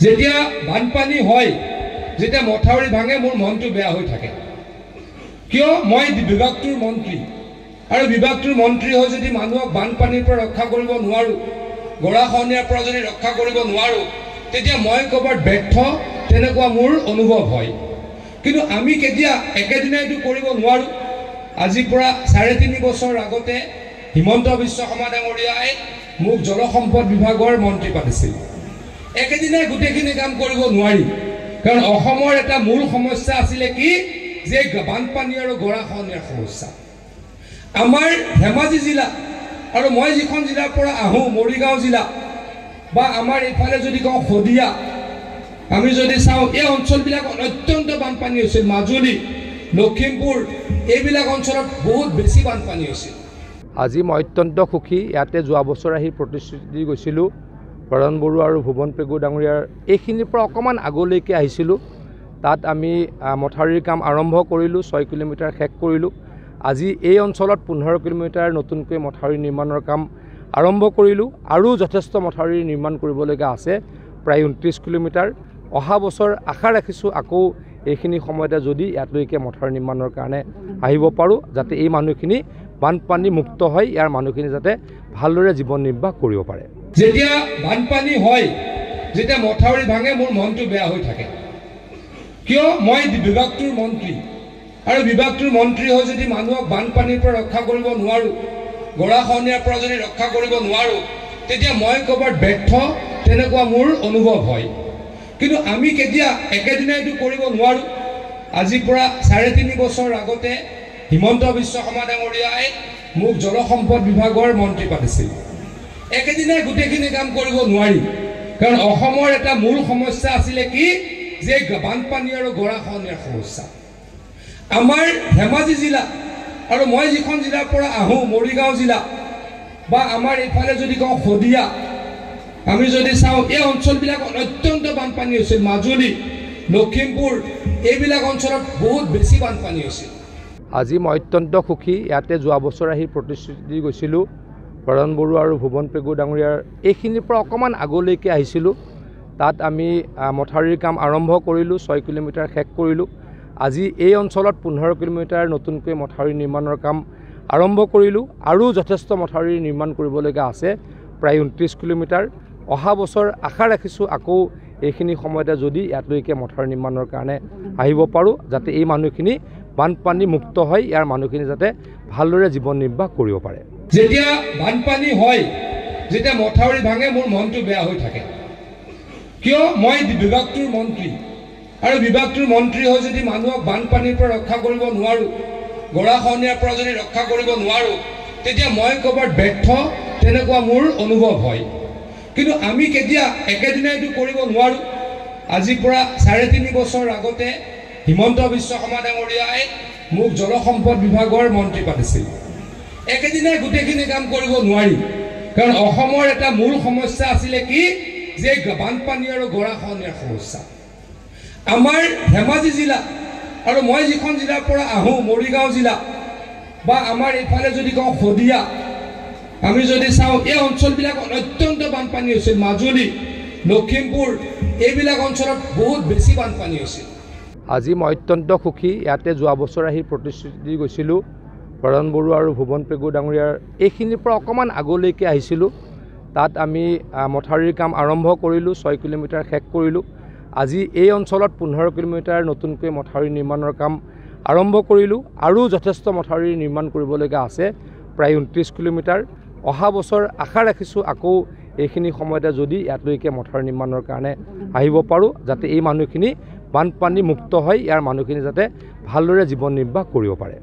যেতিয়া বানপানী হয়, যেতিয়া মথাউৰি ভাঙে, মোৰ মনটো বেয়া হৈ থাকে। কিয়? মই বিভাগটোৰ মন্ত্ৰী, আৰু বিভাগটোৰ মন্ত্ৰী হৈ যদি মানুহক বানপানীৰ পৰা ৰক্ষা কৰিব নোৱাৰোঁ, গৰাখহনীয়াৰ পৰা যদি ৰক্ষা কৰিব নোৱাৰোঁ, তেতিয়া মই ক'ৰবাত ব্যৰ্থ, তেনেকুৱা মোৰ অনুভৱ হয়। কিন্তু আমি কেতিয়া একেদিনাই এইটো কৰিব নোৱাৰোঁ। আজিৰ পৰা 3.5 বছৰ আগতে হিমন্ত বিশ্ব শৰ্মা ডাঙৰীয়াই মোক জলসম্পদ বিভাগৰ মন্ত্ৰী পাতিছিল। একেদিনাই গোটেইখিনি কাম কৰিব নোৱাৰি, কাৰণ অসমৰ এটা মূল সমস্যা আছিলে কি, যে বানপানী আৰু গৰাখহনীয়াৰ সমস্যা। আমাৰ ধেমাজি জিলা, আৰু মই যিখন জিলাৰ পৰা আহোঁ, মৰিগাঁও জিলা, বা আমাৰ এইফালে যদি কওঁ শদিয়া, আমি যদি চাওঁ এই অঞ্চলবিলাকত অত্যন্ত বানপানী হৈছিল। মাজুলী, লখিমপুৰ, এইবিলাক অঞ্চলত বহুত বেছি বানপানী হৈছিল। আজি মই অত্যন্ত সুখী। ইয়াতে যোৱা বছৰ আহি প্ৰতিশ্ৰুতি দি গৈছিলোঁ, বৰণ বৰুৱা আৰু ভুৱন পেগু ডাঙৰীয়াৰ এইখিনিৰ পৰা অকণমান আগলৈকে আহিছিলোঁ। তাত আমি মথাউৰিৰ কাম আৰম্ভ কৰিলোঁ, 6 কিলোমিটাৰ শেষ কৰিলোঁ। আজি এই অঞ্চলত 15 কিলোমিটাৰ নতুনকৈ মথাউৰি নিৰ্মাণৰ কাম আৰম্ভ কৰিলোঁ, আৰু যথেষ্ট মথাউৰি নিৰ্মাণ কৰিবলগীয়া আছে, প্ৰায় 29 কিলোমিটাৰ। অহা বছৰ আশা ৰাখিছোঁ আকৌ এইখিনি সময়তে যদি ইয়ালৈকে মথাউৰি নিৰ্মাণৰ কাৰণে আহিব পাৰোঁ, যাতে এই মানুহখিনি বানপানী মুক্ত হয়, ইয়াৰ মানুহখিনি যাতে ভালদৰে জীৱন নিৰ্বাহ কৰিব পাৰে। যেতিয়া বানপানী হয়, যেতিয়া মথাউৰি ভাঙে, মোৰ মনটো বেয়া হৈ থাকে। কিয়? মই বিভাগটোৰ মন্ত্ৰী, আৰু বিভাগটোৰ মন্ত্ৰী হৈ যদি মানুহক বানপানীৰ পৰা ৰক্ষা কৰিব নোৱাৰোঁ, গৰাখহনীয়াৰ পৰা যদি ৰক্ষা কৰিব নোৱাৰোঁ, তেতিয়া মই ক'ৰবাত ব্যৰ্থ, তেনেকুৱা মোৰ অনুভৱ হয়। কিন্তু আমি কেতিয়া একেদিনাই এইটো কৰিব নোৱাৰোঁ। আজিৰ পৰা 3.5 বছৰ আগতে হিমন্ত বিশ্ব শৰ্মা ডাঙৰীয়াই মোক জলসম্পদ বিভাগৰ মন্ত্ৰী পাতিছিল। একেদিনাই গোটেইখিনি কাম কৰিব নোৱাৰি, কাৰণ অসমৰ এটা মূল সমস্যা আছিলে কি, যে বানপানী আৰু গৰাখহনীয়াৰ সমস্যা। আমাৰ ধেমাজি জিলা, আৰু মই যিখন জিলাৰ পৰা আহোঁ, মৰিগাঁও জিলা, বা আমাৰ এইফালে যদি কওঁ শদিয়া, আমি যদি চাওঁ এই অঞ্চলবিলাকত অত্যন্ত বানপানী হৈছিল। মাজুলী, লখিমপুৰ, এইবিলাক অঞ্চলত বহুত বেছি বানপানী হৈছিল। আজি মই অত্যন্ত সুখী। ইয়াতে যোৱা বছৰ আহি প্ৰতিশ্ৰুতি দি গৈছিলোঁ, বৰণ বৰুৱা আৰু ভুৱন পেগু ডাঙৰীয়াৰ এইখিনিৰ পৰা অকণমান আগলৈকে আহিছিলোঁ। তাত আমি মথাউৰিৰ কাম আৰম্ভ কৰিলোঁ, 6 কিলোমিটাৰ শেষ কৰিলোঁ। আজি এই অঞ্চলত 15 কিলোমিটাৰ নতুনকৈ মথাউৰি নিৰ্মাণৰ কাম আৰম্ভ কৰিলোঁ, আৰু যথেষ্ট মথাউৰি নিৰ্মাণ কৰিবলগীয়া আছে, প্ৰায় 29 কিলোমিটাৰ। অহা বছৰ আশা ৰাখিছোঁ আকৌ এইখিনি সময়তে যদি ইয়ালৈকে মথাউৰি নিৰ্মাণৰ কাৰণে আহিব পাৰোঁ, যাতে এই মানুহখিনি বানপানী মুক্ত হয়, ইয়াৰ মানুহখিনি যাতে ভালদৰে জীৱন নিৰ্বাহ কৰিব পাৰে। যেতিয়া বানপানী হয়, যেতিয়া মথাউৰি ভাঙে, মোৰ মনটো বেয়া হৈ থাকে। কিয়? মই বিভাগটোৰ মন্ত্ৰী, আৰু বিভাগটোৰ মন্ত্ৰী হৈ যদি মানুহক বানপানীৰ পৰা ৰক্ষা কৰিব নোৱাৰোঁ, গৰাখহনীয়াৰ পৰা যদি ৰক্ষা কৰিব নোৱাৰোঁ, তেতিয়া মই ক'ৰবাত ব্যৰ্থ, তেনেকুৱা মোৰ অনুভৱ হয়। কিন্তু আমি কেতিয়া একেদিনাই এইটো কৰিব নোৱাৰোঁ। আজিৰ পৰা 3.5 বছৰ আগতে হিমন্ত বিশ্ব শৰ্মা ডাঙৰীয়াই মোক জলসম্পদ বিভাগৰ মন্ত্ৰী পাতিছিল। একেদিনাই গোটেইখিনি কাম কৰিব নোৱাৰি, কাৰণ অসমৰ এটা মূল সমস্যা আছিলে কি, যে বানপানী আৰু গৰাখহনীয়াৰ সমস্যা। আমাৰ ধেমাজি জিলা, আৰু মই যিখন জিলাৰ পৰা আহোঁ, মৰিগাঁও জিলা, বা আমাৰ এইফালে যদি কওঁ শদিয়া, আমি যদি চাওঁ এই অঞ্চলবিলাকত অত্যন্ত বানপানী হৈছিল। মাজুলী, লখিমপুৰ, এইবিলাক অঞ্চলত বহুত বেছি বানপানী হৈছিল। আজি মই অত্যন্ত সুখী। ইয়াতে যোৱা বছৰ আহি প্ৰতিশ্ৰুতি দি গৈছিলোঁ, বৰণ বৰুৱা আৰু ভুৱন পেগু ডাঙৰীয়াৰ এইখিনিৰ পৰা অকণমান আগলৈকে আহিছিলোঁ। তাত আমি মথাউৰিৰ কাম আৰম্ভ কৰিলোঁ, 6 কিলোমিটাৰ শেষ কৰিলোঁ। আজি এই অঞ্চলত 15 কিলোমিটাৰ নতুনকৈ মথাউৰি নিৰ্মাণৰ কাম আৰম্ভ কৰিলোঁ, আৰু যথেষ্ট মথাউৰি নিৰ্মাণ কৰিবলগীয়া আছে, প্ৰায় 29 কিলোমিটাৰ। অহা বছৰ আশা ৰাখিছোঁ আকৌ এইখিনি সময়তে যদি ইয়ালৈকে মথাউৰি নিৰ্মাণৰ কাৰণে আহিব পাৰোঁ, যাতে এই মানুহখিনি বানপানী মুক্ত হয়, ইয়াৰ মানুহখিনি যাতে ভালদৰে জীৱন নিৰ্বাহ কৰিব পাৰে।